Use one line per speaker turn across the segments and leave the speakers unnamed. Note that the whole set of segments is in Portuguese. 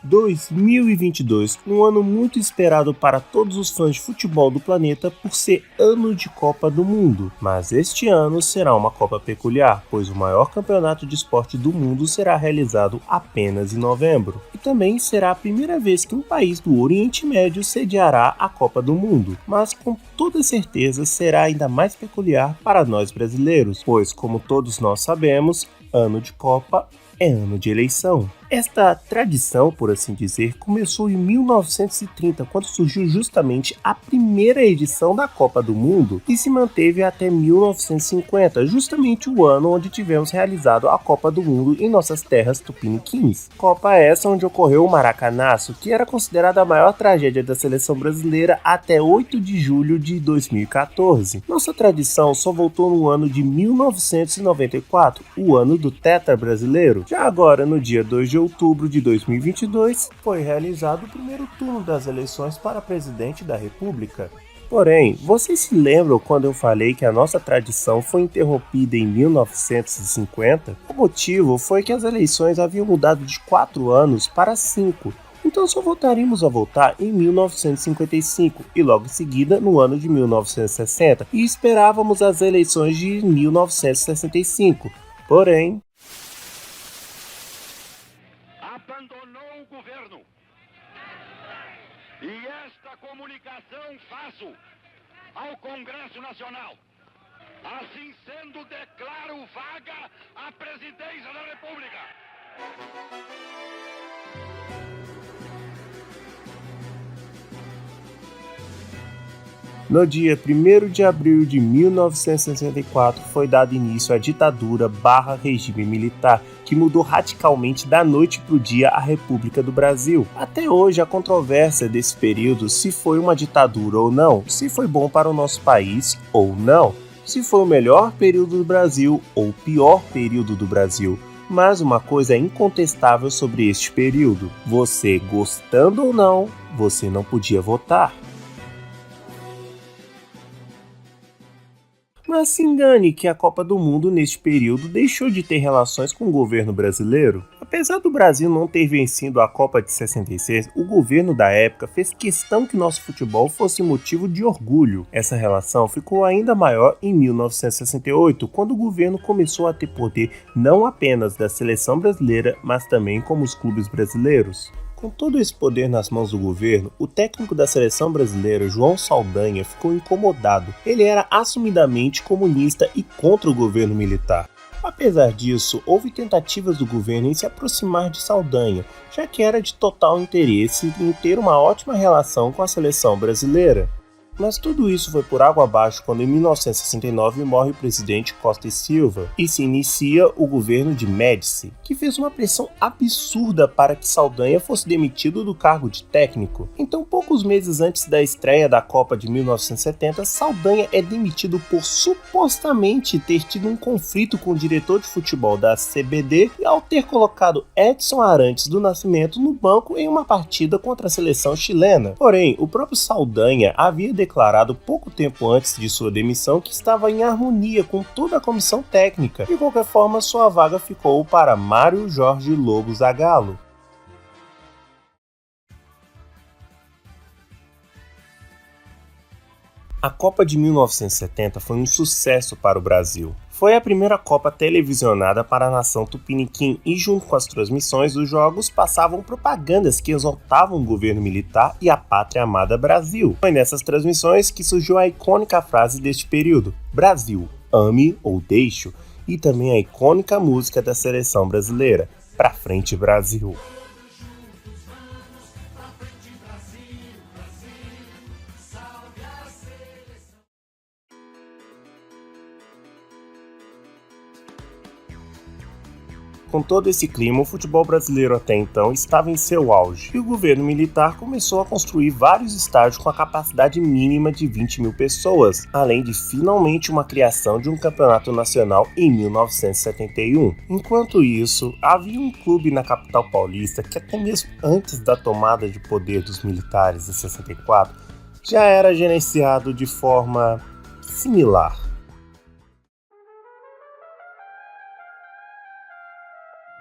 2022, um ano muito esperado para todos os fãs de futebol do planeta por ser ano de Copa do Mundo. Mas este ano será uma Copa peculiar, pois o maior campeonato de esporte do mundo será realizado apenas em novembro. E também será a primeira vez que um país do Oriente Médio sediará a Copa do Mundo. Mas com toda certeza será ainda mais peculiar para nós brasileiros, pois como todos nós sabemos, ano de Copa é ano de eleição. Esta tradição, por assim dizer, começou em 1930, quando surgiu justamente a primeira edição da Copa do Mundo e se manteve até 1950, justamente o ano onde tivemos realizado a Copa do Mundo em nossas terras tupiniquins. Copa essa onde ocorreu o Maracanaço, que era considerada a maior tragédia da seleção brasileira até 8 de julho de 2014. Nossa tradição só voltou no ano de 1994, o ano do Tetra brasileiro. Já agora, no dia 2 de outubro de 2022, foi realizado o primeiro turno das eleições para presidente da República. Porém, vocês se lembram quando eu falei que a nossa tradição foi interrompida em 1950? O motivo foi que as eleições haviam mudado de 4 anos para 5, então só voltaríamos a votar em 1955 e logo em seguida no ano de 1960, e esperávamos as eleições de 1965. Porém,
abandonou o governo. E esta comunicação faço ao Congresso Nacional. Assim sendo, declaro vaga a presidência da República.
No dia 1º de abril de 1964 foi dado início à ditadura/regime militar, que mudou radicalmente da noite para o dia a República do Brasil. Até hoje, a controvérsia desse período, se foi uma ditadura ou não, se foi bom para o nosso país ou não, se foi o melhor período do Brasil ou o pior período do Brasil. Mas uma coisa é incontestável sobre este período: você gostando ou não, você não podia votar. Mas se engane que a Copa do Mundo neste período deixou de ter relações com o governo brasileiro. Apesar do Brasil não ter vencido a Copa de 66, o governo da época fez questão que nosso futebol fosse motivo de orgulho. Essa relação ficou ainda maior em 1968, quando o governo começou a ter poder não apenas da seleção brasileira, mas também como os clubes brasileiros. Com todo esse poder nas mãos do governo, o técnico da seleção brasileira, João Saldanha, ficou incomodado. Ele era assumidamente comunista e contra o governo militar. Apesar disso, houve tentativas do governo em se aproximar de Saldanha, já que era de total interesse em ter uma ótima relação com a seleção brasileira. Mas tudo isso foi por água abaixo quando em 1969 morre o presidente Costa e Silva e se inicia o governo de Médici, que fez uma pressão absurda para que Saldanha fosse demitido do cargo de técnico. Então, poucos meses antes da estreia da Copa de 1970, Saldanha é demitido por supostamente ter tido um conflito com o diretor de futebol da CBD e ao ter colocado Edson Arantes do Nascimento no banco em uma partida contra a seleção chilena. Porém, o próprio Saldanha havia declarado pouco tempo antes de sua demissão que estava em harmonia com toda a comissão técnica. De qualquer forma, sua vaga ficou para Mário Jorge Lobo Zagallo. A Copa de 1970 foi um sucesso para o Brasil. Foi a primeira Copa televisionada para a nação tupiniquim e, junto com as transmissões dos jogos, passavam propagandas que exaltavam o governo militar e a pátria amada Brasil. Foi nessas transmissões que surgiu a icônica frase deste período: Brasil, ame ou deixe, e também a icônica música da seleção brasileira, Pra Frente Brasil. Com todo esse clima, o futebol brasileiro até então estava em seu auge, e o governo militar começou a construir vários estádios com a capacidade mínima de 20 mil pessoas, além de finalmente uma criação de um campeonato nacional em 1971. Enquanto isso, havia um clube na capital paulista que até mesmo antes da tomada de poder dos militares em 64, já era gerenciado de forma similar.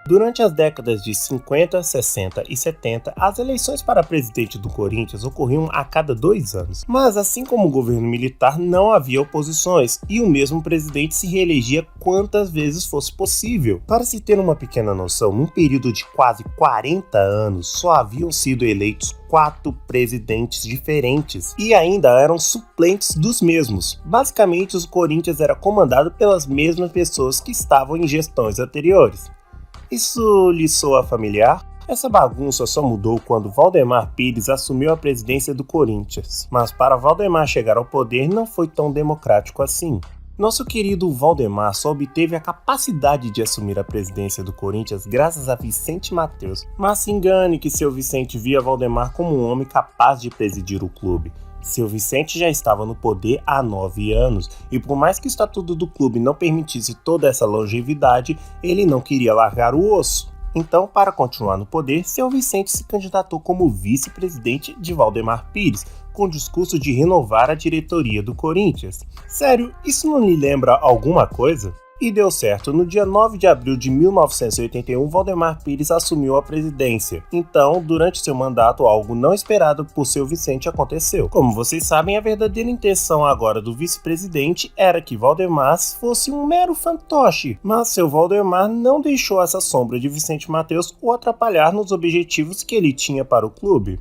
Durante as décadas de 50, 60 e 70, as eleições para presidente do Corinthians ocorriam a cada 2 anos. Mas assim como o governo militar, não havia oposições e o mesmo presidente se reelegia quantas vezes fosse possível. Para se ter uma pequena noção, num período de quase 40 anos, só haviam sido eleitos 4 presidentes diferentes e ainda eram suplentes dos mesmos. Basicamente, o Corinthians era comandado pelas mesmas pessoas que estavam em gestões anteriores. Isso lhe soa familiar? Essa bagunça só mudou quando Waldemar Pires assumiu a presidência do Corinthians. Mas para Waldemar chegar ao poder não foi tão democrático assim. Nosso querido Waldemar só obteve a capacidade de assumir a presidência do Corinthians graças a Vicente Matteus. Mas se engane que seu Vicente via Waldemar como um homem capaz de presidir o clube. Seu Vicente já estava no poder há 9 anos, e por mais que o estatuto do clube não permitisse toda essa longevidade, ele não queria largar o osso. Então, para continuar no poder, seu Vicente se candidatou como vice-presidente de Waldemar Pires, com o discurso de renovar a diretoria do Corinthians. Sério, isso não lhe lembra alguma coisa? E deu certo, no dia 9 de abril de 1981, Waldemar Pires assumiu a presidência. Então, durante seu mandato, algo não esperado por seu Vicente aconteceu. Como vocês sabem, a verdadeira intenção agora do vice-presidente era que Waldemar fosse um mero fantoche, mas seu Waldemar não deixou essa sombra de Vicente Matteus o atrapalhar nos objetivos que ele tinha para o clube.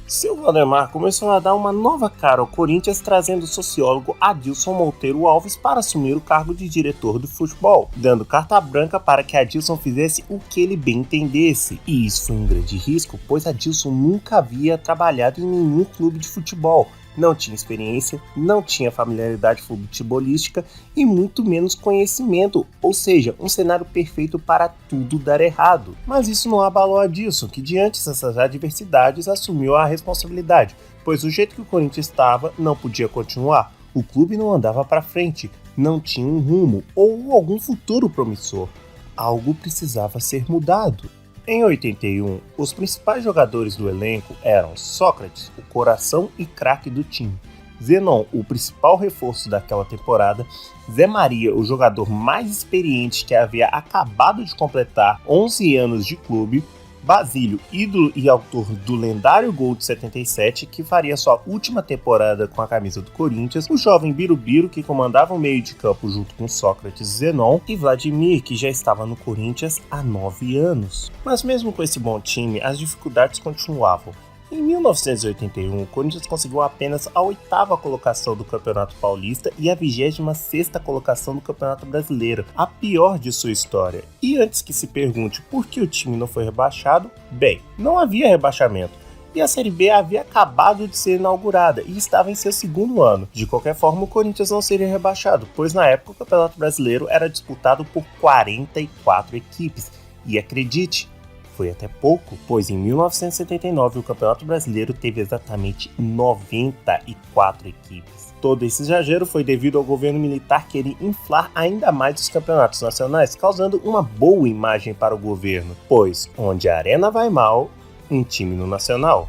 Seu Waldemar começou a dar uma nova cara ao Corinthians, trazendo o sociólogo Adilson Monteiro Alves para assumir o cargo de diretor do futebol, dando carta branca para que Adilson fizesse o que ele bem entendesse. E isso foi um grande risco, pois Adilson nunca havia trabalhado em nenhum clube de futebol. Não tinha experiência, não tinha familiaridade futebolística e muito menos conhecimento, ou seja, um cenário perfeito para tudo dar errado. Mas isso não abalou Adilson, que diante dessas adversidades assumiu a responsabilidade, pois o jeito que o Corinthians estava não podia continuar. O clube não andava para frente, não tinha um rumo ou algum futuro promissor. Algo precisava ser mudado. Em 81, os principais jogadores do elenco eram Sócrates, o coração e craque do time, Zenon, o principal reforço daquela temporada, Zé Maria, o jogador mais experiente que havia acabado de completar 11 anos de clube, Basílio, ídolo e autor do lendário gol de 77, que faria sua última temporada com a camisa do Corinthians, o jovem Birubiru, que comandava o meio de campo junto com Sócrates e Zenon, e Vladimir, que já estava no Corinthians há 9 anos. Mas mesmo com esse bom time, as dificuldades continuavam. Em 1981, o Corinthians conseguiu apenas a 8ª colocação do Campeonato Paulista e a 26ª colocação do Campeonato Brasileiro, a pior de sua história. E antes que se pergunte por que o time não foi rebaixado, bem, não havia rebaixamento. E a Série B havia acabado de ser inaugurada e estava em seu 2º ano. De qualquer forma, o Corinthians não seria rebaixado, pois na época o Campeonato Brasileiro era disputado por 44 equipes. E acredite, foi até pouco, pois em 1979 o Campeonato Brasileiro teve exatamente 94 equipes. Todo esse exagero foi devido ao governo militar querer inflar ainda mais os campeonatos nacionais, causando uma boa imagem para o governo, pois onde a arena vai mal, um time no nacional.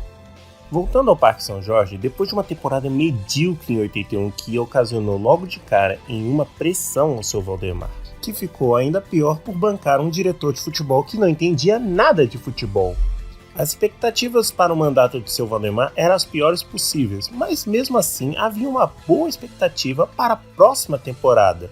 Voltando ao Parque São Jorge, depois de uma temporada medíocre em 81 que ocasionou logo de cara em uma pressão ao seu Waldemar, que ficou ainda pior por bancar um diretor de futebol que não entendia nada de futebol. As expectativas para o mandato de seu Waldemar eram as piores possíveis, mas mesmo assim havia uma boa expectativa para a próxima temporada.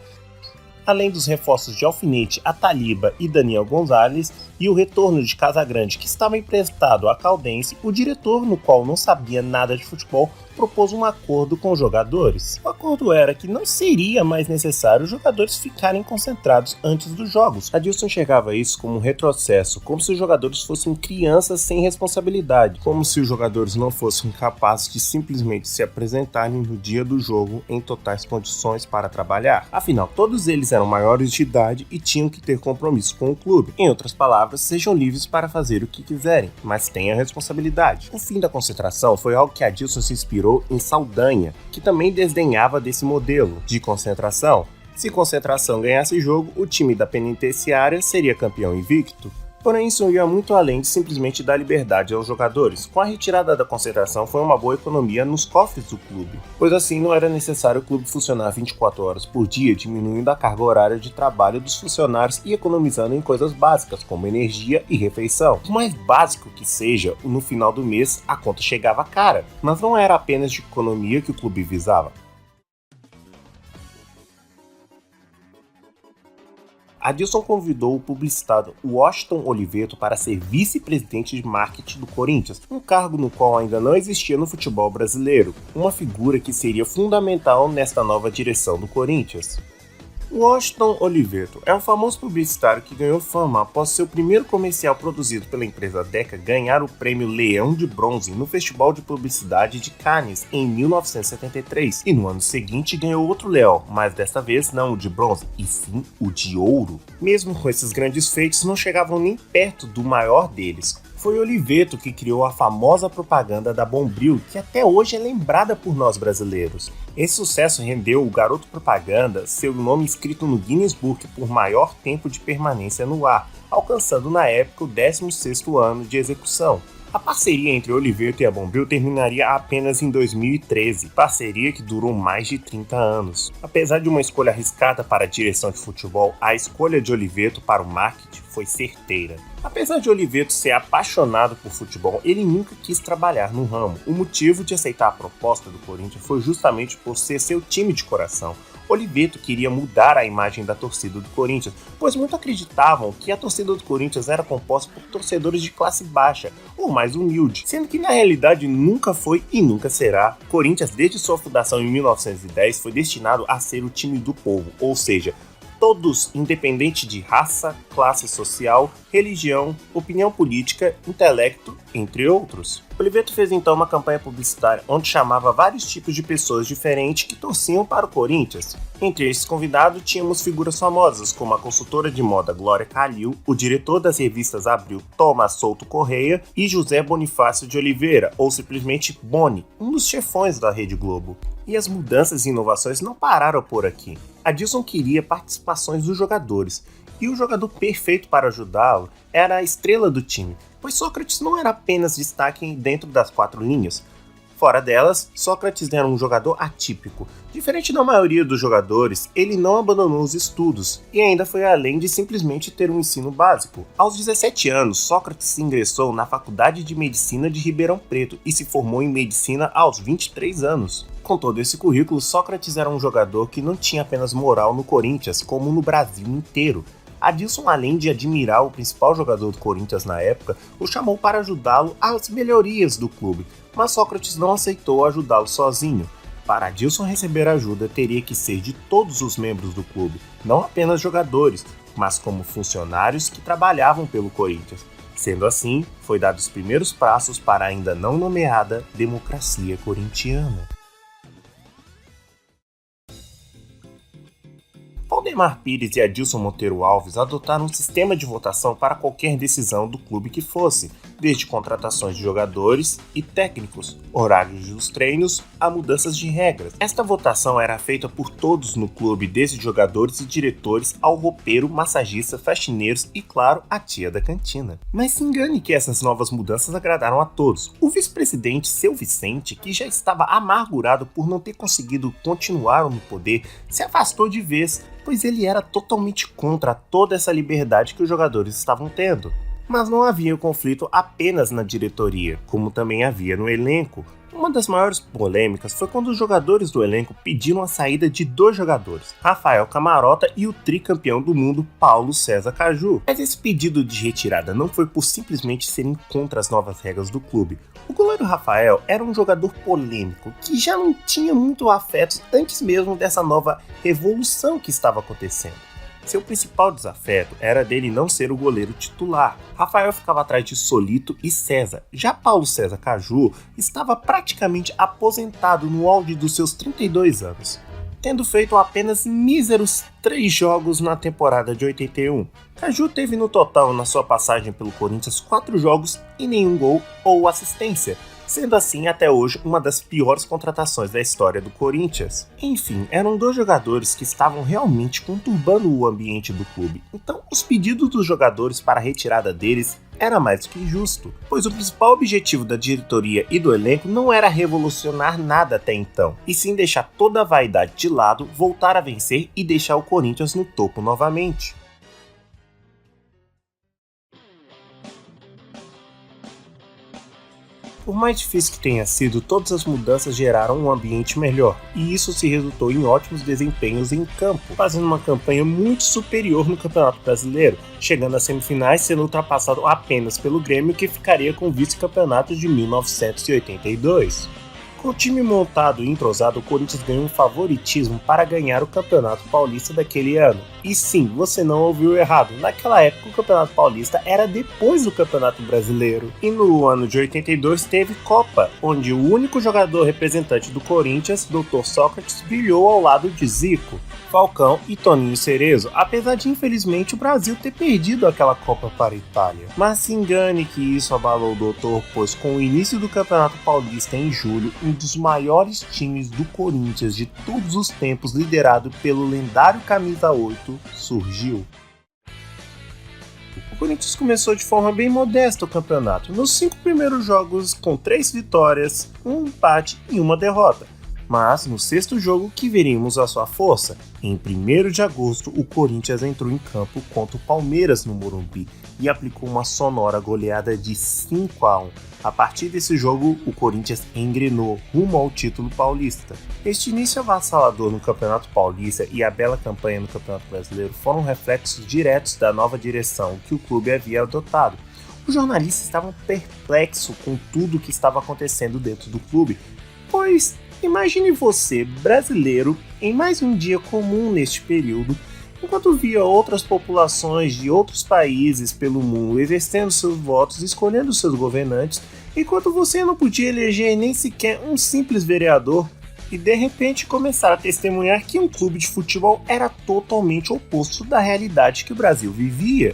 Além dos reforços de Alfinete, Ataliba e Daniel Gonzalez e o retorno de Casagrande, que estava emprestado à Caldense, o diretor, no qual não sabia nada de futebol, propôs um acordo com os jogadores. O acordo era que não seria mais necessário os jogadores ficarem concentrados antes dos jogos. Adilson enxergava isso como um retrocesso, como se os jogadores fossem crianças sem responsabilidade, como se os jogadores não fossem capazes de simplesmente se apresentarem no dia do jogo em totais condições para trabalhar. Afinal, todos eles eram maiores de idade e tinham que ter compromisso com o clube. Em outras palavras, sejam livres para fazer o que quiserem, mas tenham responsabilidade. O fim da concentração foi algo que Adilson se inspirou em Saldanha, que também desdenhava desse modelo de concentração. Se concentração ganhasse jogo, o time da penitenciária seria campeão invicto. Porém, isso ia muito além de simplesmente dar liberdade aos jogadores. Com a retirada da concentração, foi uma boa economia nos cofres do clube, pois assim não era necessário o clube funcionar 24 horas por dia, diminuindo a carga horária de trabalho dos funcionários e economizando em coisas básicas, como energia e refeição. Por mais básico que seja, no final do mês a conta chegava cara, mas não era apenas de economia que o clube visava. Adilson convidou o publicitário Washington Oliveto para ser vice-presidente de marketing do Corinthians, um cargo no qual ainda não existia no futebol brasileiro, uma figura que seria fundamental nesta nova direção do Corinthians. Washington Oliveto é um famoso publicitário que ganhou fama após seu primeiro comercial produzido pela empresa Deca ganhar o prêmio Leão de Bronze no Festival de Publicidade de Cannes em 1973, e no ano seguinte ganhou outro leão, mas desta vez não o de bronze, e sim o de ouro. Mesmo com esses grandes feitos, não chegavam nem perto do maior deles. Foi Oliveto que criou a famosa propaganda da Bombril, que até hoje é lembrada por nós brasileiros. Esse sucesso rendeu o garoto propaganda seu nome escrito no Guinness Book por maior tempo de permanência no ar, alcançando na época o 16º ano de execução. A parceria entre Oliveto e a Bombril terminaria apenas em 2013, parceria que durou mais de 30 anos. Apesar de uma escolha arriscada para a direção de futebol, a escolha de Oliveto para o marketing foi certeira. Apesar de Oliveto ser apaixonado por futebol, ele nunca quis trabalhar no ramo. O motivo de aceitar a proposta do Corinthians foi justamente por ser seu time de coração. Oliveto queria mudar a imagem da torcida do Corinthians, pois muitos acreditavam que a torcida do Corinthians era composta por torcedores de classe baixa, ou mais humilde, sendo que na realidade nunca foi e nunca será. O Corinthians, desde sua fundação em 1910, foi destinado a ser o time do povo, ou seja, todos, independente de raça, classe social, religião, opinião política, intelecto, entre outros. Oliveto fez então uma campanha publicitária onde chamava vários tipos de pessoas diferentes que torciam para o Corinthians. Entre esses convidados tínhamos figuras famosas como a consultora de moda Glória Calil, o diretor das revistas Abril Tomás Souto Correia e José Bonifácio de Oliveira, ou simplesmente Boni, um dos chefões da Rede Globo. E as mudanças e inovações não pararam por aqui. Adilson queria participações dos jogadores, e o jogador perfeito para ajudá-lo era a estrela do time, pois Sócrates não era apenas destaque dentro das 4 linhas. Fora delas, Sócrates era um jogador atípico. Diferente da maioria dos jogadores, ele não abandonou os estudos e ainda foi além de simplesmente ter um ensino básico. Aos 17 anos, Sócrates ingressou na Faculdade de Medicina de Ribeirão Preto e se formou em medicina aos 23 anos. Com todo esse currículo, Sócrates era um jogador que não tinha apenas moral no Corinthians, como no Brasil inteiro. Adilson, além de admirar o principal jogador do Corinthians na época, o chamou para ajudá-lo às melhorias do clube, mas Sócrates não aceitou ajudá-lo sozinho. Para Adilson receber ajuda, teria que ser de todos os membros do clube, não apenas jogadores, mas como funcionários que trabalhavam pelo Corinthians. Sendo assim, foi dado os primeiros passos para a ainda não nomeada democracia corintiana. Valdemar Pires e Adilson Monteiro Alves adotaram um sistema de votação para qualquer decisão do clube que fosse, desde contratações de jogadores e técnicos, horários dos treinos a mudanças de regras. Esta votação era feita por todos no clube, desde jogadores e diretores ao roupeiro, massagista, faxineiros e, claro, a tia da cantina. Mas se engane que essas novas mudanças agradaram a todos. O vice-presidente, seu Vicente, que já estava amargurado por não ter conseguido continuar no poder, se afastou de vez, pois ele era totalmente contra toda essa liberdade que os jogadores estavam tendo. Mas não havia conflito apenas na diretoria, como também havia no elenco. Uma das maiores polêmicas foi quando os jogadores do elenco pediram a saída de 2 jogadores, Rafael Camarota e o tricampeão do mundo Paulo César Caju. Mas esse pedido de retirada não foi por simplesmente serem contra as novas regras do clube. O goleiro Rafael era um jogador polêmico, que já não tinha muito afeto antes mesmo dessa nova revolução que estava acontecendo. Seu principal desafeto era dele não ser o goleiro titular. Rafael ficava atrás de Solito e César. Já Paulo César Caju estava praticamente aposentado no auge dos seus 32 anos, tendo feito apenas míseros 3 jogos na temporada de 81. Caju teve no total na sua passagem pelo Corinthians 4 jogos e nenhum gol ou assistência, sendo assim até hoje uma das piores contratações da história do Corinthians. Enfim, eram 2 jogadores que estavam realmente conturbando o ambiente do clube, então os pedidos dos jogadores para a retirada deles era mais do que justo, pois o principal objetivo da diretoria e do elenco não era revolucionar nada até então, e sim deixar toda a vaidade de lado, voltar a vencer e deixar o Corinthians no topo novamente. Por mais difícil que tenha sido, todas as mudanças geraram um ambiente melhor, e isso se resultou em ótimos desempenhos em campo, fazendo uma campanha muito superior no Campeonato Brasileiro, chegando às semifinais sendo ultrapassado apenas pelo Grêmio, que ficaria com o vice-campeonato de 1982. Com o time montado e entrosado, o Corinthians ganhou um favoritismo para ganhar o Campeonato Paulista daquele ano. E sim, você não ouviu errado, naquela época o Campeonato Paulista era depois do Campeonato Brasileiro. E no ano de 82 teve Copa, onde o único jogador representante do Corinthians, Dr. Sócrates, brilhou ao lado de Zico, Falcão e Toninho Cerezo, apesar de infelizmente o Brasil ter perdido aquela Copa para a Itália. Mas se engane que isso abalou o doutor, pois com o início do Campeonato Paulista em julho, um dos maiores times do Corinthians de todos os tempos, liderado pelo lendário Camisa 8, surgiu. O Corinthians começou de forma bem modesta o campeonato, nos 5 primeiros jogos com 3 vitórias, 1 empate e 1 derrota. Mas no 6º jogo que veríamos a sua força. Em 1º de agosto, o Corinthians entrou em campo contra o Palmeiras no Morumbi e aplicou uma sonora goleada de 5-1. A partir desse jogo, o Corinthians engrenou rumo ao título paulista. Este início avassalador no Campeonato Paulista e a bela campanha no Campeonato Brasileiro foram reflexos diretos da nova direção que o clube havia adotado. Os jornalistas estavam perplexos com tudo o que estava acontecendo dentro do clube, pois imagine você, brasileiro, em mais um dia comum neste período, enquanto via outras populações de outros países pelo mundo exercendo seus votos e escolhendo seus governantes, enquanto você não podia eleger nem sequer um simples vereador, e de repente começar a testemunhar que um clube de futebol era totalmente oposto da realidade que o Brasil vivia.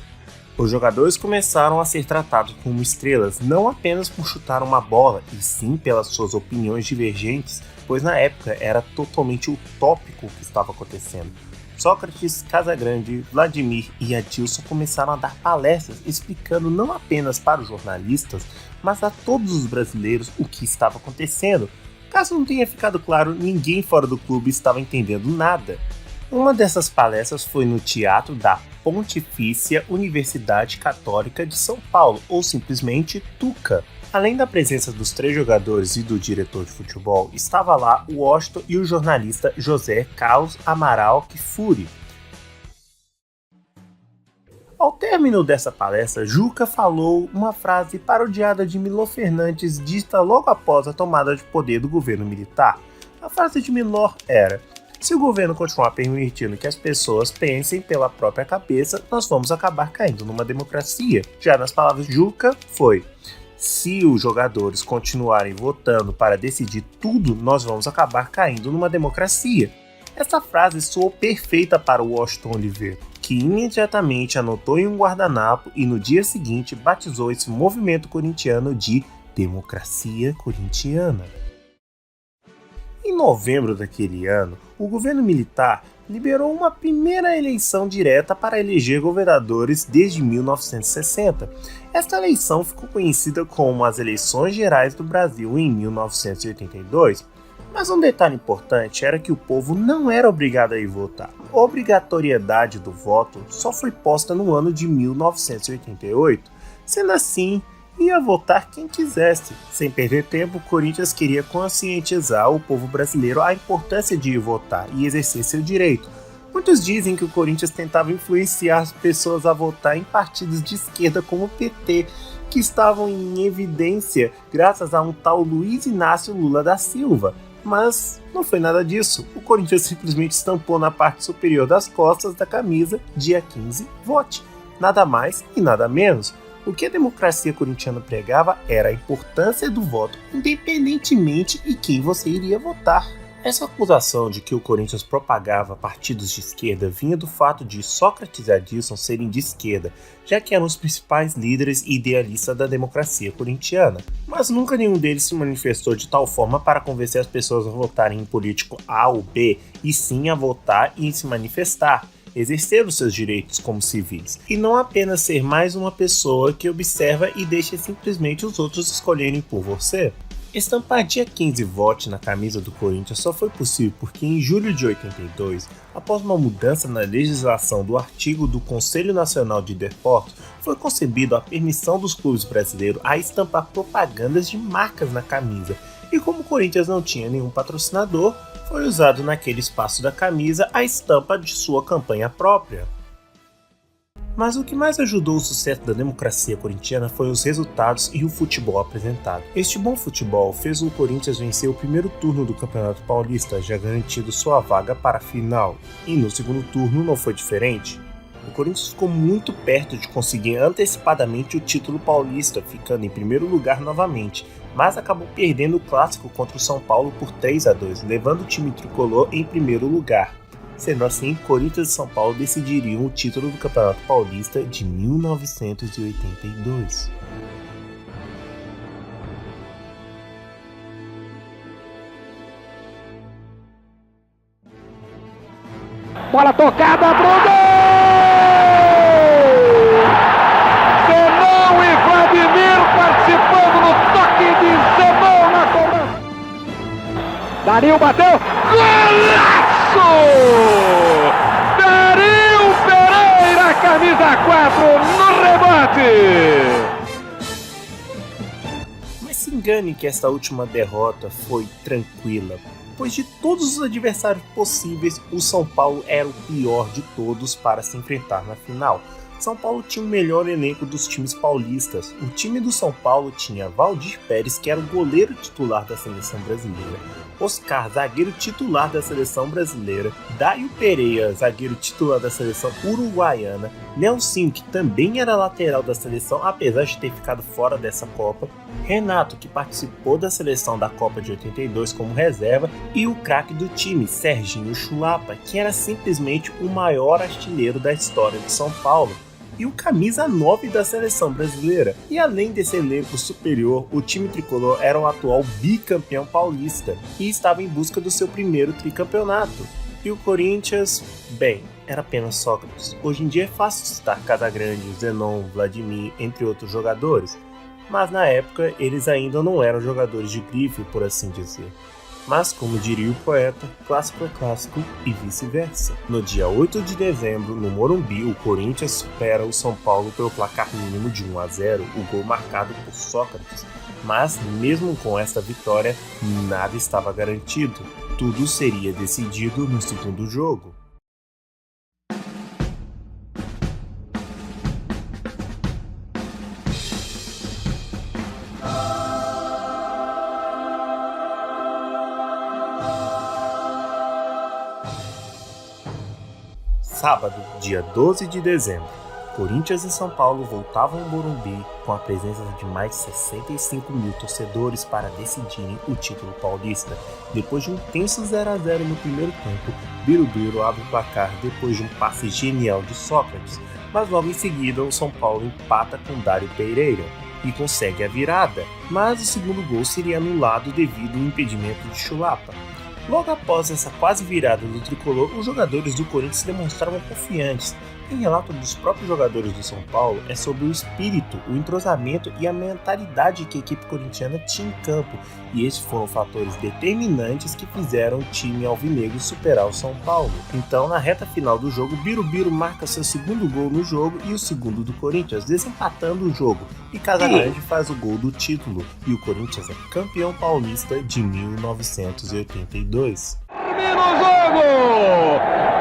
Os jogadores começaram a ser tratados como estrelas não apenas por chutar uma bola, e sim pelas suas opiniões divergentes, pois na época era totalmente utópico o que estava acontecendo. Sócrates, Casagrande, Vladimir e Adilson começaram a dar palestras explicando não apenas para os jornalistas, mas a todos os brasileiros o que estava acontecendo. Caso não tenha ficado claro, ninguém fora do clube estava entendendo nada. Uma dessas palestras foi no teatro da Pontifícia Universidade Católica de São Paulo, ou simplesmente TUCA. Além da presença dos 3 jogadores e do diretor de futebol, estava lá o Washington e o jornalista José Carlos Amaral Kfouri. Ao término dessa palestra, Juca falou uma frase parodiada de Milor Fernandes, dita logo após a tomada de poder do governo militar. A frase de Milor era: se o governo continuar permitindo que as pessoas pensem pela própria cabeça, nós vamos acabar caindo numa democracia. Já nas palavras de Juca, foi: se os jogadores continuarem votando para decidir tudo, nós vamos acabar caindo numa democracia. Essa frase soou perfeita para o Washington Oliveira, que imediatamente anotou em um guardanapo e no dia seguinte batizou esse movimento corintiano de Democracia Corintiana. Em novembro daquele ano, o governo militar liberou uma primeira eleição direta para eleger governadores desde 1960. Esta eleição ficou conhecida como as Eleições Gerais do Brasil em 1982. Mas um detalhe importante era que o povo não era obrigado a ir votar. A obrigatoriedade do voto só foi posta no ano de 1988. Sendo assim, ia votar quem quisesse. Sem perder tempo, o Corinthians queria conscientizar o povo brasileiro a importância de ir votar e exercer seu direito. Muitos dizem que o Corinthians tentava influenciar as pessoas a votar em partidos de esquerda como o PT, que estavam em evidência graças a um tal Luiz Inácio Lula da Silva. Mas não foi nada disso. O Corinthians simplesmente estampou na parte superior das costas da camisa: dia 15, vote. Nada mais e nada menos. O que a democracia corintiana pregava era a importância do voto, independentemente de quem você iria votar. Essa acusação de que o Corinthians propagava partidos de esquerda vinha do fato de Sócrates e Adilson serem de esquerda, já que eram os principais líderes e idealistas da democracia corintiana. Mas nunca nenhum deles se manifestou de tal forma para convencer as pessoas a votarem em político A ou B, e sim a votar e se manifestar, exercer os seus direitos como civis, e não apenas ser mais uma pessoa que observa e deixa simplesmente os outros escolherem por você. Estampar dia 15 vote na camisa do Corinthians só foi possível porque em julho de 82, após uma mudança na legislação do artigo do Conselho Nacional de Deportos, foi concebida a permissão dos clubes brasileiros a estampar propagandas de marcas na camisa, e como o Corinthians não tinha nenhum patrocinador, foi usado naquele espaço da camisa a estampa de sua campanha própria. Mas o que mais ajudou o sucesso da democracia corintiana foi os resultados e o futebol apresentado. Este bom futebol fez o Corinthians vencer o primeiro turno do Campeonato Paulista, já garantindo sua vaga para a final, e no segundo turno não foi diferente. O Corinthians ficou muito perto de conseguir antecipadamente o título paulista, ficando em primeiro lugar novamente, mas acabou perdendo o clássico contra o São Paulo por 3-2, levando o time tricolor em primeiro lugar. Sendo assim, Corinthians e São Paulo decidiriam o título do Campeonato Paulista de 1982.
Bola tocada pro gol! Zenon e Vladimir participando no toque de Zenon na cobrança. Dario bateu. Golaço! Dario Pereira, camisa 4 no rebote.
Mas se engane que esta última derrota foi tranquila, pois de todos os adversários possíveis, o São Paulo era o pior de todos para se enfrentar na final. São Paulo tinha o melhor elenco dos times paulistas. O time do São Paulo tinha Valdir Pérez, que era o goleiro titular da seleção brasileira, Oscar, zagueiro titular da seleção brasileira, Dario Pereira, zagueiro titular da seleção uruguaiana, Nelsinho, que também era lateral da seleção, apesar de ter ficado fora dessa Copa, Renato, que participou da seleção da Copa de 82 como reserva, e o craque do time, Serginho Chulapa, que era simplesmente o maior artilheiro da história de São Paulo, e o camisa 9 da seleção brasileira. E além desse elenco superior, o time tricolor era o atual bicampeão paulista e estava em busca do seu primeiro tricampeonato. E o Corinthians, bem, era apenas Sócrates. Hoje em dia é fácil citar Casagrande, Zenon, Vladimir, entre outros jogadores, mas na época eles ainda não eram jogadores de grife, por assim dizer. Mas, como diria o poeta, clássico é clássico e vice-versa. No dia 8 de dezembro, no Morumbi, o Corinthians supera o São Paulo pelo placar mínimo de 1-0, o gol marcado por Sócrates. Mas, mesmo com esta vitória, nada estava garantido. Tudo seria decidido no segundo jogo. Sábado, dia 12 de dezembro, Corinthians e São Paulo voltavam ao Morumbi com a presença de mais 65 mil torcedores para decidirem o título paulista. Depois de um tenso 0-0 no primeiro tempo, Birubiru abre o placar depois de um passe genial de Sócrates, mas logo em seguida o São Paulo empata com Dario Pereira e consegue a virada, mas o segundo gol seria anulado devido ao impedimento de Chulapa. Logo após essa quase virada do tricolor, os jogadores do Corinthians se demonstravam confiantes. Em relato dos próprios jogadores do São Paulo, é sobre o espírito, o entrosamento e a mentalidade que a equipe corintiana tinha em campo, e esses foram fatores determinantes que fizeram o time alvinegro superar o São Paulo. Então, na reta final do jogo, Birubiru marca seu segundo gol no jogo e o segundo do Corinthians, desempatando o jogo, e Casagrande faz o gol do título, e o Corinthians é campeão paulista de 1982.
Termina o jogo!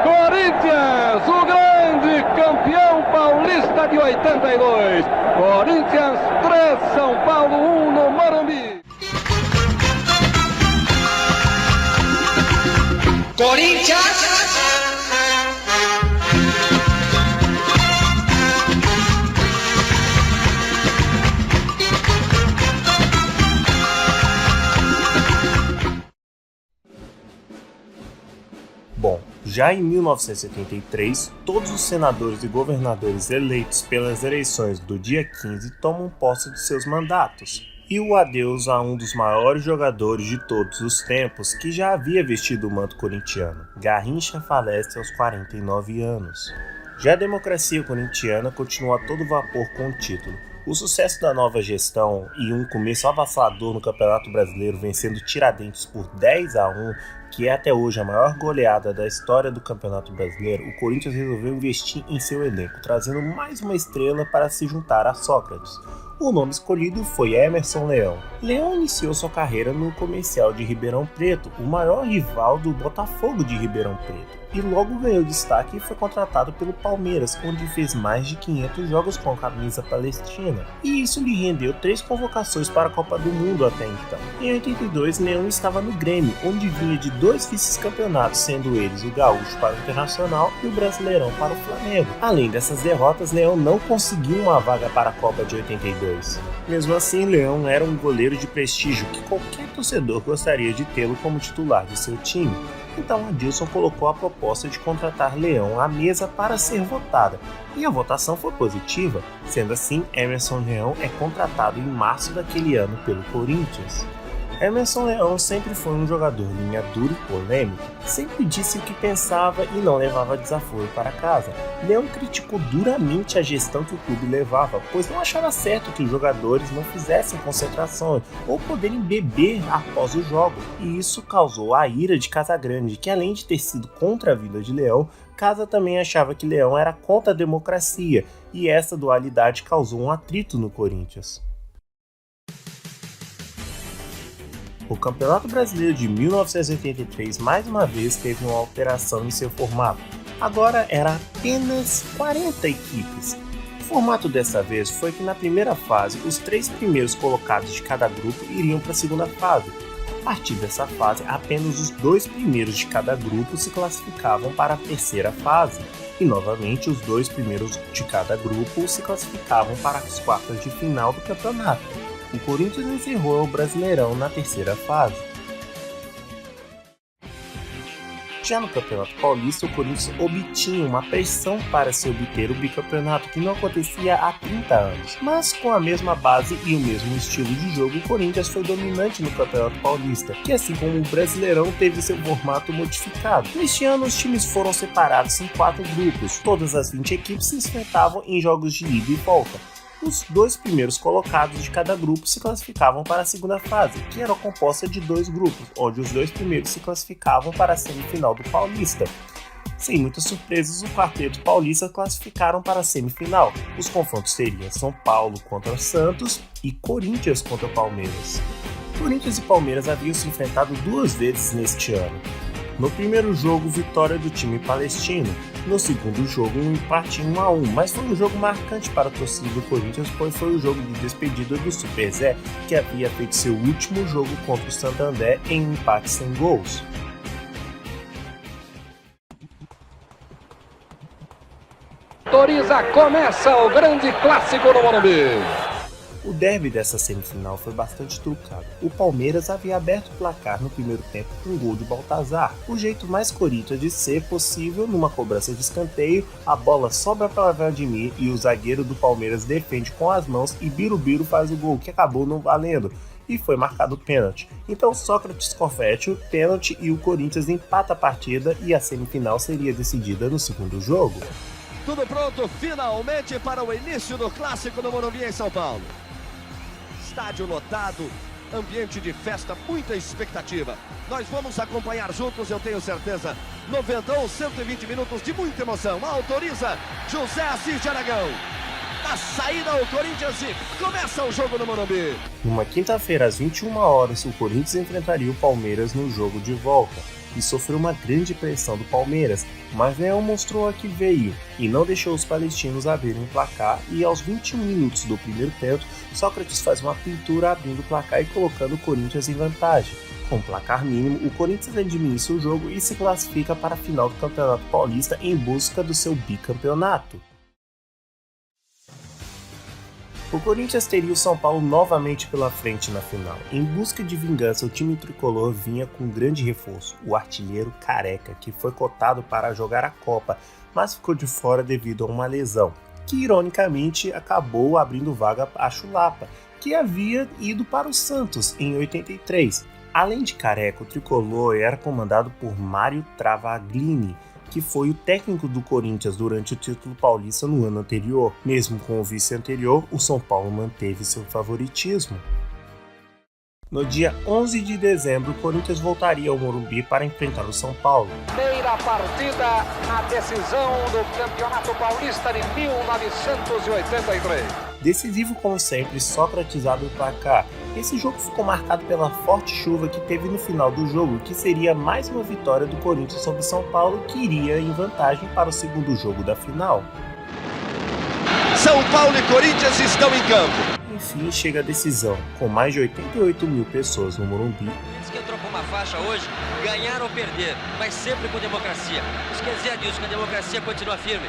Corinthians, o grande campeão paulista de 82. Corinthians 3, São Paulo 1 no Morumbi.
Corinthians!
Bom, já em 1983, todos os senadores e governadores eleitos pelas eleições do dia 15 tomam posse de seus mandatos. E o adeus a um dos maiores jogadores de todos os tempos que já havia vestido o manto corintiano. Garrincha falece aos 49 anos. Já a democracia corintiana continua a todo vapor com o título. O sucesso da nova gestão e um começo avassalador no Campeonato Brasileiro, vencendo Tiradentes por 10-1, que é até hoje a maior goleada da história do Campeonato Brasileiro, o Corinthians resolveu investir em seu elenco, trazendo mais uma estrela para se juntar a Sócrates. O nome escolhido foi Emerson Leão. Leão iniciou sua carreira no Comercial de Ribeirão Preto, o maior rival do Botafogo de Ribeirão Preto, e logo ganhou destaque e foi contratado pelo Palmeiras, onde fez mais de 500 jogos com a camisa palestina, e isso lhe rendeu 3 convocações para a Copa do Mundo até então. Em 82, Leão estava no Grêmio, onde vinha de 2 vice-campeonatos, sendo eles o Gaúcho para o Internacional e o Brasileirão para o Flamengo. Além dessas derrotas, Leão não conseguiu uma vaga para a Copa de 82. Mesmo assim, Leão era um goleiro de prestígio que qualquer torcedor gostaria de tê-lo como titular de seu time. Então Adilson colocou a proposta de contratar Leão à mesa para ser votada, e a votação foi positiva. Sendo assim, Emerson Leão é contratado em março daquele ano pelo Corinthians. Emerson Leão sempre foi um jogador linha dura e polêmico, sempre disse o que pensava e não levava desaforo para casa. Leão criticou duramente a gestão que o clube levava, pois não achava certo que os jogadores não fizessem concentrações ou poderem beber após o jogo, e isso causou a ira de Casagrande, que além de ter sido contra a vinda de Leão, Casa também achava que Leão era contra a democracia, e essa dualidade causou um atrito no Corinthians. O Campeonato Brasileiro de 1983 mais uma vez teve uma alteração em seu formato. Agora era apenas 40 equipes. O formato dessa vez foi que na primeira fase, os 3 primeiros colocados de cada grupo iriam para a segunda fase. A partir dessa fase, apenas os 2 primeiros de cada grupo se classificavam para a terceira fase. E novamente, os 2 primeiros de cada grupo se classificavam para as quartas de final do campeonato. O Corinthians encerrou o Brasileirão na terceira fase. Já no Campeonato Paulista, o Corinthians obtinha uma pressão para se obter o bicampeonato, que não acontecia há 30 anos. Mas com a mesma base e o mesmo estilo de jogo, o Corinthians foi dominante no Campeonato Paulista, que assim como o Brasileirão teve seu formato modificado. Neste ano, os times foram separados em 4 grupos. Todas as 20 equipes se enfrentavam em jogos de ida e volta. Os 2 primeiros colocados de cada grupo se classificavam para a segunda fase, que era composta de 2 grupos, onde os 2 primeiros se classificavam para a semifinal do Paulista. Sem muitas surpresas, o quarteto paulista classificaram para a semifinal. Os confrontos seriam São Paulo contra Santos e Corinthians contra Palmeiras. Corinthians e Palmeiras haviam se enfrentado 2 vezes neste ano. No primeiro jogo, vitória do time palestino. No segundo jogo, um empate 1-1, mas foi um jogo marcante para a torcida do Corinthians, pois foi o jogo de despedida do Super Zé, que havia feito seu último jogo contra o Santander em um empate sem gols.
Autoriza, começa o grande clássico no Morumbi.
O derby dessa semifinal foi bastante trucado. O Palmeiras havia aberto o placar no primeiro tempo com um gol de Baltazar, o jeito mais Corinthians de ser possível. Numa cobrança de escanteio, a bola sobra para Vladimir e o zagueiro do Palmeiras defende com as mãos e Birubiru faz o gol, que acabou não valendo, e foi marcado pênalti. Então Sócrates confete o pênalti e o Corinthians empata a partida, e a semifinal seria decidida no segundo jogo.
Tudo pronto finalmente para o início do clássico no Morumbi em São Paulo. Estádio lotado, ambiente de festa, muita expectativa. Nós vamos acompanhar juntos, eu tenho certeza. 90 ou 120 minutos de muita emoção. Autoriza José Assis de Aragão. Na saída o Corinthians e começa o jogo no Morumbi.
Numa quinta-feira às 21 horas, o Corinthians enfrentaria o Palmeiras no jogo de volta e sofreu uma grande pressão do Palmeiras, mas Leão mostrou a que veio e não deixou os palestinos abrirem o placar, e aos 21 minutos do primeiro tempo, Sócrates faz uma pintura abrindo o placar e colocando o Corinthians em vantagem. Com um placar mínimo, o Corinthians administra o jogo e se classifica para a final do Campeonato Paulista em busca do seu bicampeonato. O Corinthians teria o São Paulo novamente pela frente na final. Em busca de vingança, o time tricolor vinha com um grande reforço, o artilheiro Careca, que foi cotado para jogar a Copa, mas ficou de fora devido a uma lesão, que ironicamente acabou abrindo vaga a Chulapa, que havia ido para o Santos em 83. Além de Careca, o tricolor era comandado por Mário Travaglini, que foi o técnico do Corinthians durante o título paulista no ano anterior. Mesmo com o vice anterior, o São Paulo manteve seu favoritismo. No dia 11 de dezembro, o Corinthians voltaria ao Morumbi para enfrentar o São Paulo.
Primeira partida na decisão do Campeonato Paulista de 1983.
Decisivo como sempre, Sócrates abre o placar. Esse jogo ficou marcado pela forte chuva que teve no final do jogo, que seria mais uma vitória do Corinthians sobre São Paulo, que iria em vantagem para o segundo jogo da final.
São Paulo e Corinthians estão em campo.
Enfim, chega a decisão, com mais de 88 mil pessoas no Morumbi.
Que entrou com uma faixa hoje, ganhar ou perder, mas sempre com democracia. Isso quer dizer, Adilson, que a democracia continua firme.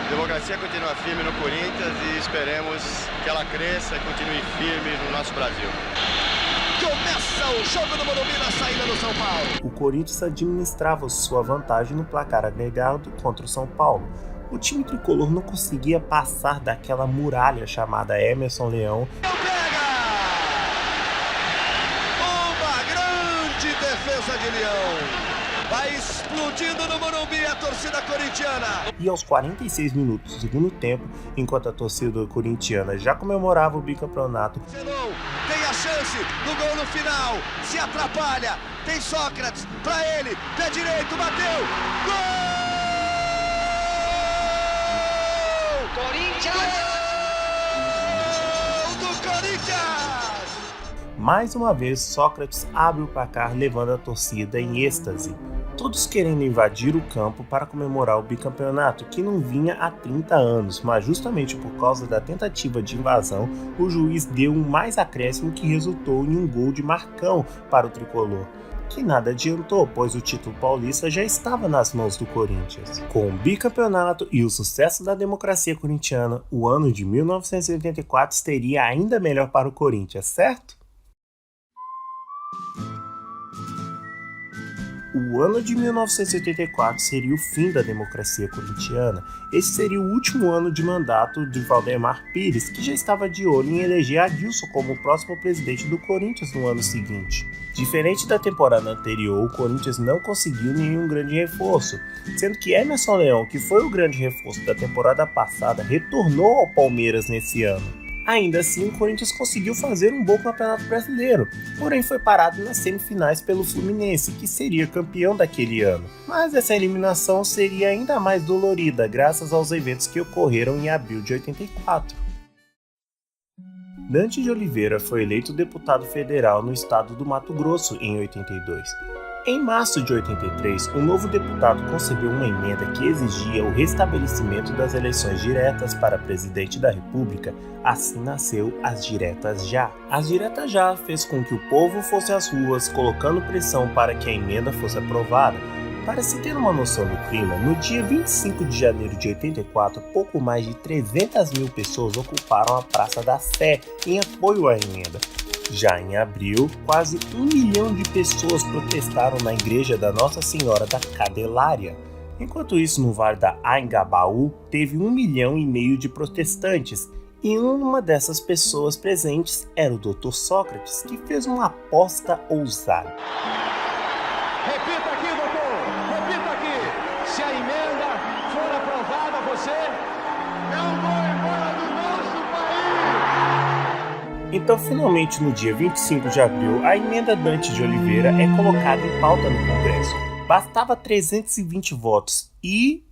A democracia continua firme no Corinthians e esperemos que ela cresça e continue firme no nosso Brasil.
Começa o jogo no Morumbi na saída do São Paulo.
O Corinthians administrava sua vantagem no placar agregado contra o São Paulo. O time tricolor não conseguia passar daquela muralha chamada Emerson Leão.
Uma grande defesa de Leão. Vai explodindo no Morumbi a torcida corintiana.
E aos 46 minutos do segundo tempo, enquanto a torcida corintiana já comemorava o bicampeonato,
tem a chance do gol no final, se atrapalha, tem Sócrates, pra ele, pé direito, bateu, gol!
Corinthians!
Gol do Corinthians!
mais uma vez Sócrates abre o placar levando a torcida em êxtase. Todos querendo invadir o campo para comemorar o bicampeonato, que não vinha há 30 anos, mas justamente por causa da tentativa de invasão, o juiz deu um mais acréscimo que resultou em um gol de Marcão para o tricolor, que nada adiantou, pois o título paulista já estava nas mãos do Corinthians. Com o bicampeonato e o sucesso da democracia corintiana, o ano de 1984 seria ainda melhor para o Corinthians, certo? O ano de 1984 seria o fim da democracia corintiana. Esse seria o último ano de mandato de Valdemar Pires, que já estava de olho em eleger Adilson como o próximo presidente do Corinthians no ano seguinte. Diferente da temporada anterior, o Corinthians não conseguiu nenhum grande reforço, sendo que Emerson Leão, que foi o grande reforço da temporada passada, retornou ao Palmeiras nesse ano. Ainda assim, o Corinthians conseguiu fazer um bom campeonato brasileiro, porém foi parado nas semifinais pelo Fluminense, que seria campeão daquele ano. Mas essa eliminação seria ainda mais dolorida graças aos eventos que ocorreram em abril de 84. Dante de Oliveira foi eleito deputado federal no estado do Mato Grosso em 82. Em março de 83, um novo deputado concebeu uma emenda que exigia o restabelecimento das eleições diretas para presidente da República. Assim nasceu as Diretas Já. As Diretas Já fez com que o povo fosse às ruas, colocando pressão para que a emenda fosse aprovada. Para se ter uma noção do clima, no dia 25 de janeiro de 84, pouco mais de 300 mil pessoas ocuparam a Praça da Sé em apoio à emenda. Já em abril, quase 1 milhão de pessoas protestaram na igreja da Nossa Senhora da Candelária. Enquanto isso, no Vale da Anhangabaú, teve 1,5 milhão de protestantes, e uma dessas pessoas presentes era o Dr. Sócrates, que fez uma aposta ousada.
Repita aqui, doutor! Repita aqui! Se a emenda for aprovada, você não vai embora do nosso país!
Então, finalmente, no dia 25 de abril, a emenda Dante de Oliveira é colocada em pauta no Congresso. Bastava 320 votos e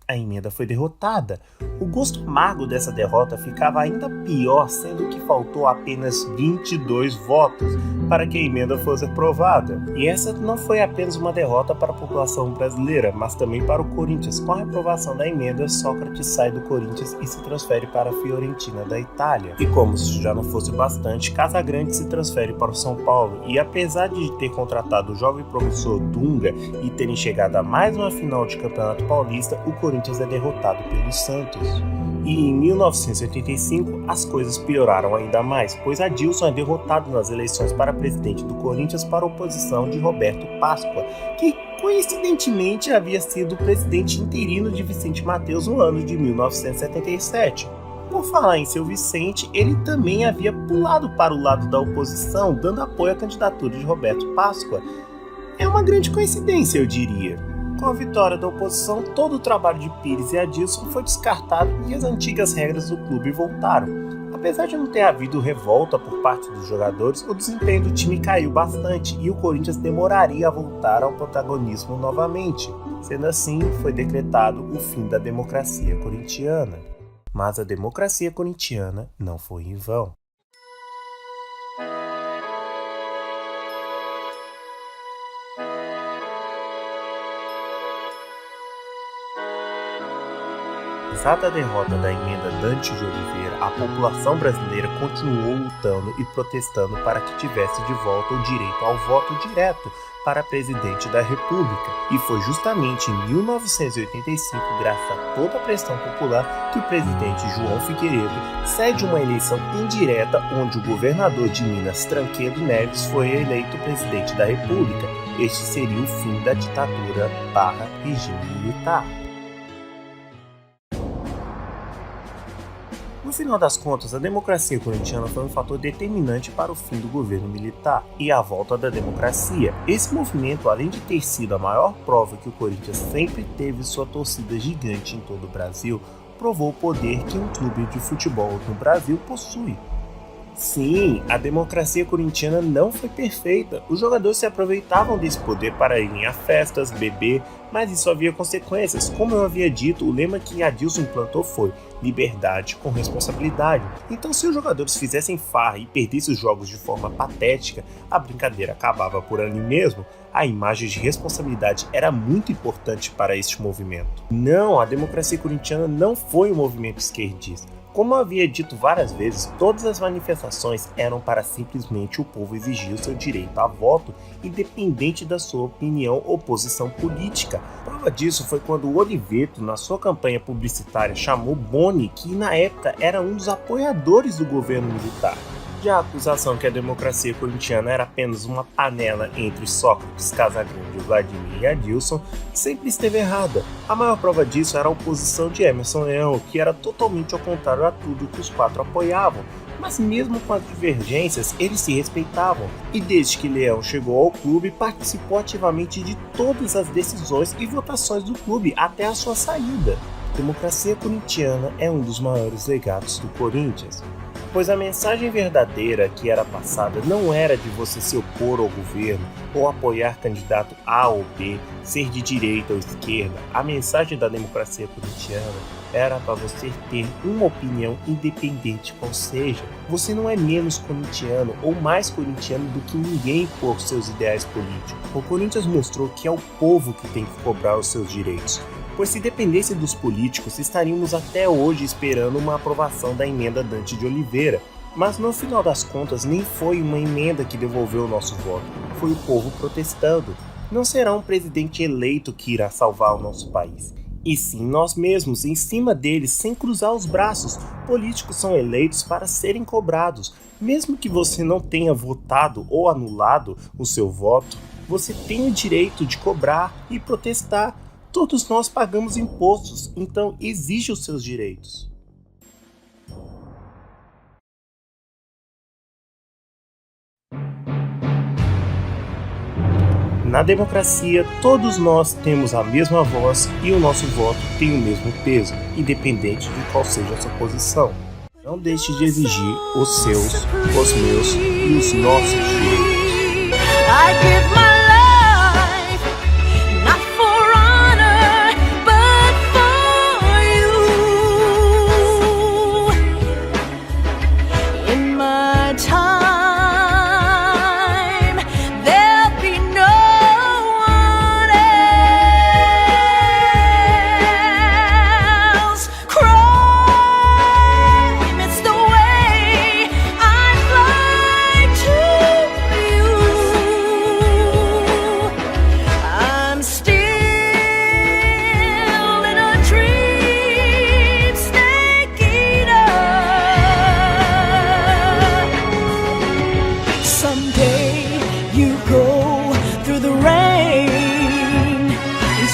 a emenda foi derrotada. O gosto amargo dessa derrota ficava ainda pior, sendo que faltou apenas 22 votos para que a emenda fosse aprovada. E essa não foi apenas uma derrota para a população brasileira, mas também para o Corinthians. Com a aprovação da emenda, Sócrates sai do Corinthians e se transfere para a Fiorentina da Itália. E como se já não fosse bastante, Casagrande se transfere para o São Paulo. E apesar de ter contratado o jovem promissor Dunga e terem chegado a mais uma final de Campeonato Paulista, o Corinthians é derrotado pelo Santos. E em 1985 as coisas pioraram ainda mais, pois Adilson é derrotado nas eleições para presidente do Corinthians para oposição de Roberto Páscoa, que coincidentemente havia sido o presidente interino de Vicente Mateus no ano de 1977. Por falar em seu Vicente, ele também havia pulado para o lado da oposição, dando apoio à candidatura de Roberto Páscoa. É uma grande coincidência, eu diria. Com a vitória da oposição, todo o trabalho de Pires e Adilson foi descartado e as antigas regras do clube voltaram. Apesar de não ter havido revolta por parte dos jogadores, o desempenho do time caiu bastante e o Corinthians demoraria a voltar ao protagonismo novamente. Sendo assim, foi decretado o fim da democracia corintiana. Mas a democracia corintiana não foi em vão. Apesar da derrota da emenda Dante de Oliveira, a população brasileira continuou lutando e protestando para que tivesse de volta o direito ao voto direto para presidente da República. E foi justamente em 1985, graças a toda a pressão popular, que o presidente João Figueiredo cede uma eleição indireta onde o governador de Minas, Tancredo Neves, foi eleito presidente da República. Este seria o fim da ditadura / regime militar. No final das contas, a democracia corintiana foi um fator determinante para o fim do governo militar e a volta da democracia. Esse movimento, além de ter sido a maior prova que o Corinthians sempre teve sua torcida gigante em todo o Brasil, provou o poder que um clube de futebol no Brasil possui. Sim, a democracia corintiana não foi perfeita. Os jogadores se aproveitavam desse poder para irem a festas, beber, mas isso havia consequências. Como eu havia dito, o lema que Adilson implantou foi liberdade com responsabilidade. Então, se os jogadores fizessem farra e perdessem os jogos de forma patética, a brincadeira acabava por ali mesmo. A imagem de responsabilidade era muito importante para este movimento. Não, a democracia corintiana não foi um movimento esquerdista. Como eu havia dito várias vezes, todas as manifestações eram para simplesmente o povo exigir o seu direito a voto, independente da sua opinião ou posição política. Prova disso foi quando o Oliveto, na sua campanha publicitária, chamou Boni, que na época era um dos apoiadores do governo militar. Já a acusação que a democracia corintiana era apenas uma panela entre Sócrates, Casagrande, Vladimir e Adilson sempre esteve errada. A maior prova disso era a oposição de Emerson Leão, que era totalmente ao contrário a tudo que os quatro apoiavam. Mas mesmo com as divergências, eles se respeitavam. E desde que Leão chegou ao clube, participou ativamente de todas as decisões e votações do clube até a sua saída. A democracia corintiana é um dos maiores legados do Corinthians. Pois a mensagem verdadeira que era passada não era de você se opor ao governo ou apoiar candidato A ou B, ser de direita ou esquerda. A mensagem da democracia corintiana era para você ter uma opinião independente, ou seja, você não é menos corintiano ou mais corintiano do que ninguém por seus ideais políticos. O Corinthians mostrou que é o povo que tem que cobrar os seus direitos. Pois se dependesse dos políticos, estaríamos até hoje esperando uma aprovação da emenda Dante de Oliveira. Mas no final das contas, nem foi uma emenda que devolveu o nosso voto, foi o povo protestando. Não será um presidente eleito que irá salvar o nosso país, e sim nós mesmos, em cima deles, sem cruzar os braços. Políticos são eleitos para serem cobrados. Mesmo que você não tenha votado ou anulado o seu voto, você tem o direito de cobrar e protestar. Todos nós pagamos impostos, então exige os seus direitos. Na democracia, todos nós temos a mesma voz e o nosso voto tem o mesmo peso, independente de qual seja a sua posição. Não deixe de exigir os seus, os meus e os nossos direitos.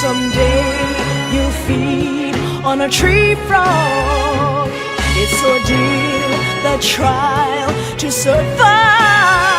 someday you'll feed on a tree frog. It's ordeal, the trial to survive.